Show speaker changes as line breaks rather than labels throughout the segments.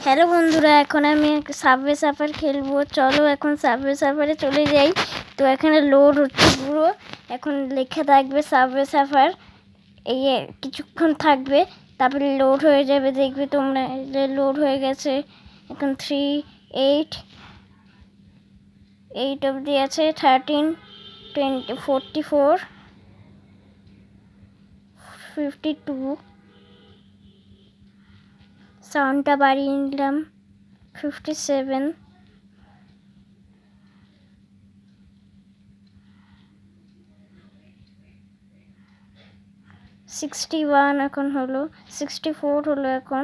Hello বন্ধুরা, এখন আমি সাবওয়ে সাফার খেলবো। চলো এখন সাবওয়ে সাফারে চলে যাই। তো এখানে লোড হচ্ছে পুরো, এখন লেখা থাকবে সাবওয়ে সাফার। এই কিছুক্ষণ থাকবে, তারপরে লোড হয়ে যাবে, দেখবে তোমরা যে লোড হয়ে গেছে। এখন 3 8 অবধি আছে, 13 20 44 52। সাউন্ডটা বাড়িয়ে নিলাম, 57 61 এখন হলো, 64 হলো, এখন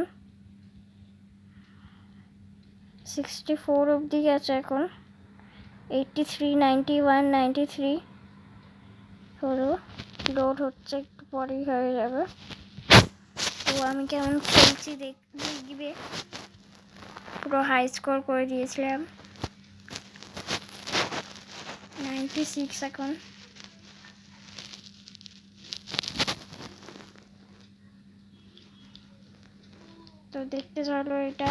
64 অবধি আছে। এখন 83 91 93 হলো। লোড হচ্ছে, একটু পরেই হয়ে যাবে। তো আমি কেমন খেলছি দেখবে। পুরো হাই স্কোর করে দিয়েছিলাম, 96 এখন। তো দেখতে চলো এটা।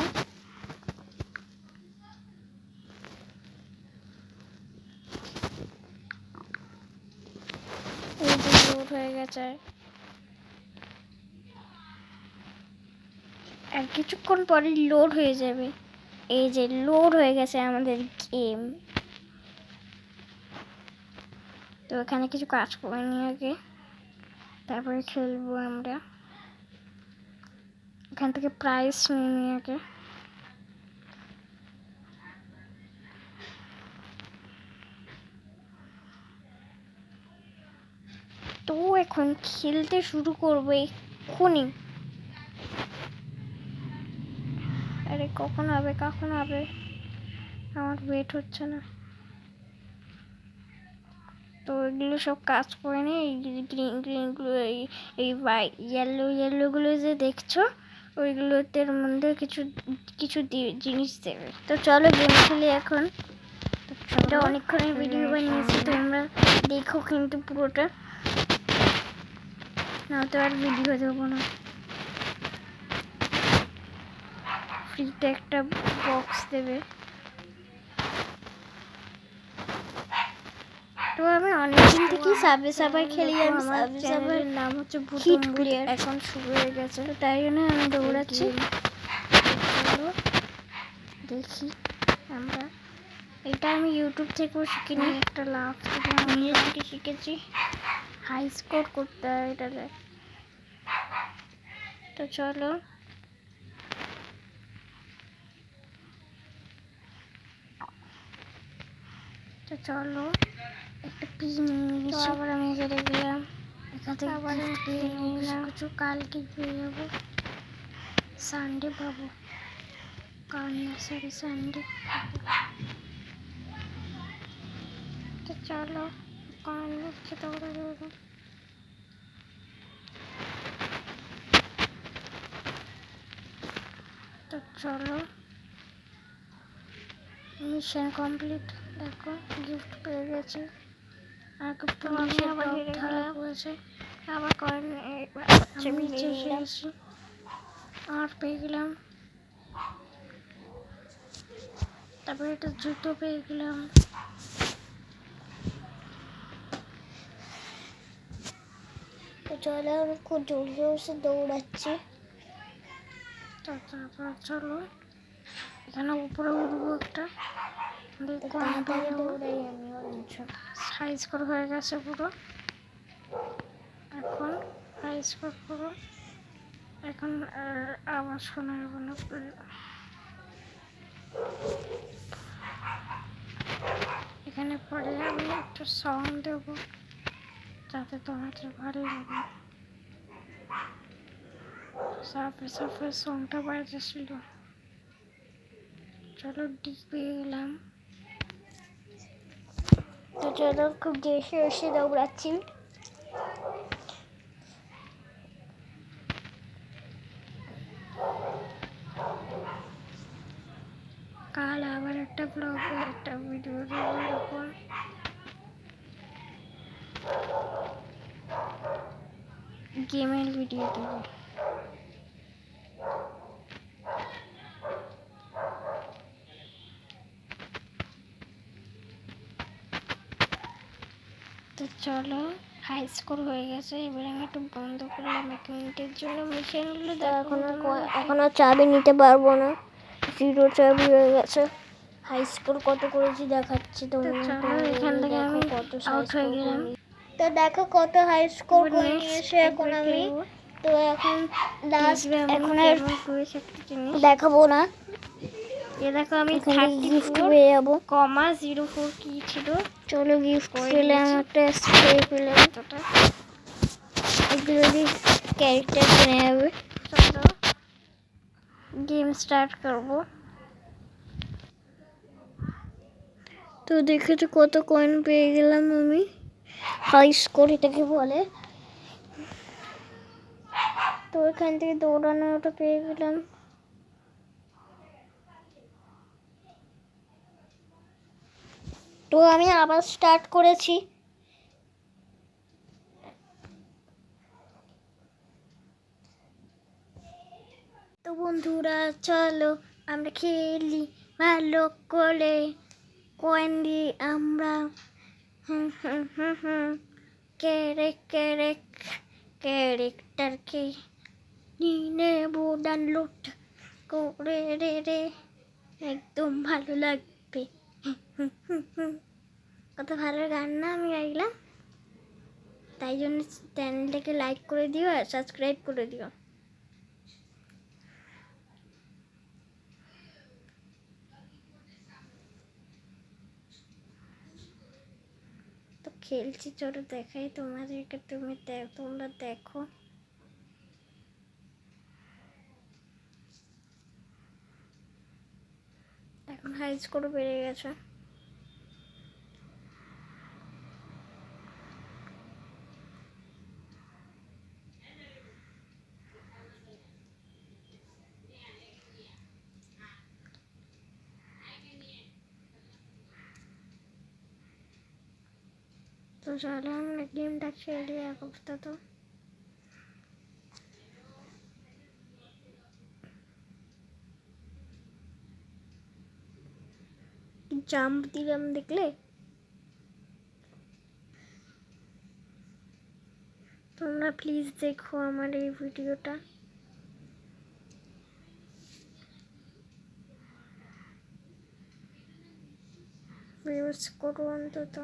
এই যে লোড হয়ে গেছে, আর কিছুক্ষণ পরে লোড হয়ে যাবে। এই যে লোড হয়ে গেছে আমাদের গেম। তো এখানে কিছু কাজ করে নিয়ে আগে, তারপরে খেলবো আমরা। এখান থেকে প্রাইস নিয়ে আগে। তো এখন খেলতে শুরু করবো এক্ষুনি। আরে কখন হবে আমার ওয়েট হচ্ছে না। তো এগুলো সব কাজ করে নিয়ে, এই গ্রিনগুলো, এই ইয়েলোগুলো যে দেখছো, ওইগুলোতে মধ্যে কিছু কিছু জিনিস দেবে। তো চলো গেম খেলি এখন। এটা অনেকক্ষণের ভিডিও বানিয়েছি, তোমরা দেখো কিন্তু পুরোটা, না তো আর ভিডিও দেবো না। ফ্রিতে একটা বক্স দেবে। তো আমি অনেকদিন থেকেই সাবওয়ে সাফার খেলি। আমি সাবওয়ে সাফারের নাম হচ্ছে হিট প্লেয়ার, এখন শুরু হয়ে গেছে, তো তাই জন্য আমি দৌড়াচ্ছি। দেখি আমরা, এটা আমি ইউটিউব থেকেও শিখিনি, একটা লাভ থেকে আমি শিখেছি। হাই স্কোর করতে হয় এটাতে। তো চলো, একটা পি নিয়ে নিয়েছি। আবার আমি এখানে গেলাম, এখান থেকে আবার পেয়ে নিলাম কিছু। কালকে পেয়ে যাবো, সানডে পাবো, সানডে। তো চলো কান হচ্ছে, দৌড়া দেবো। তো চলো, মিশন কমপ্লিট। দেখো গিফট পেয়ে গেছে, আর পুলিশের আবার হেরে গেলাম, আবার কয়েন আমি এসেছি, আর পেয়ে গেলাম। তারপরে একটা জুতো পেয়ে গেলাম। তো চলো, আমি খুব জোর জোরসে দৌড়াচ্ছি। তারপর চলো এখানে উপরে উঠবো একটা, দেখো দৌড়াই আমি। হাই স্কোর হয়ে গেছে পুরো, এখন হাই স্কোর পুরো, এখন আওয়াজ শোনা যাবে না। এখানে পরে আমি একটা সং দেবো, যাতে তোমাদের ভালো লাগে। সাফে সাফে সংটা বাজেছিল। চলো ডিপে গেলাম। তো চলো, খুব জেসে এসে দৌড়াচ্ছি। কাল আবার একটা ব্লগে একটা ভিডিও দেবো, এরকম গেমের ভিডিও দেবো। চলো হাই স্কোর হয়ে গেছে, এবার আমি একটু বন্ধ করলাম 1 মিনিটের জন্য মিশনগুলো। এখনো চাবি নিতে পারবো না, 0 চাবি হয়ে গেছে। হাই স্কোর কত করেছি দেখাচ্ছি তোমার। এখান থেকে আমি আউট হয়ে গেলাম। তো দেখো কত হাই স্কোর করে নিয়েছে এখন আমি। তো এখন লাস্ট, এখন আর দেখাবো না। এ দেখো আমি 34,04 কি ছিল। চলো গিফট পেলাম, একটা স্প্রে পেলাম। এগুলো দিয়ে ক্যারেক্টার কিনে যাবে। চলো গেম স্টার্ট করবো। তো দেখেছো কত কয়েন পেয়ে গেলাম আমি। হাই স্কোর এটাকে বলে। তো এখান থেকে দৌড়ানো ওটা পেয়ে গেলাম। তো আমি আবার স্টার্ট করেছি। তো বন্ধুরা চলো আমরা খেলি ভালো করে, কয়েন দিয়ে আমরা ক্যারেক্টারকে নিয়ে নেবো ডাউনলোড করে রে, একদম ভালো লাগবে। কত ভালো গান না আমি গাইলাম। তাই জন্য চ্যানেলটাকে লাইক করে দিও আর সাবস্ক্রাইব করে দিও। তো খেলছি, চলো দেখাই তোমাদেরকে, তোমরা দেখো। এখন হাই স্কোর বেড়ে গেছে। তো চলো আমরা গেমটা খেলি আপাতত। জাম্প দিলাম দেখলে। তোমরা প্লিজ দেখো আমার এই ভিডিওটা। ভিউজ করো অন্তত।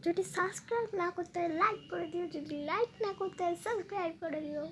যদি সাবস্ক্রাইব না করতে হয় লাইক করে দিও, যদি লাইক না করতে হয় সাবস্ক্রাইব করে দিও।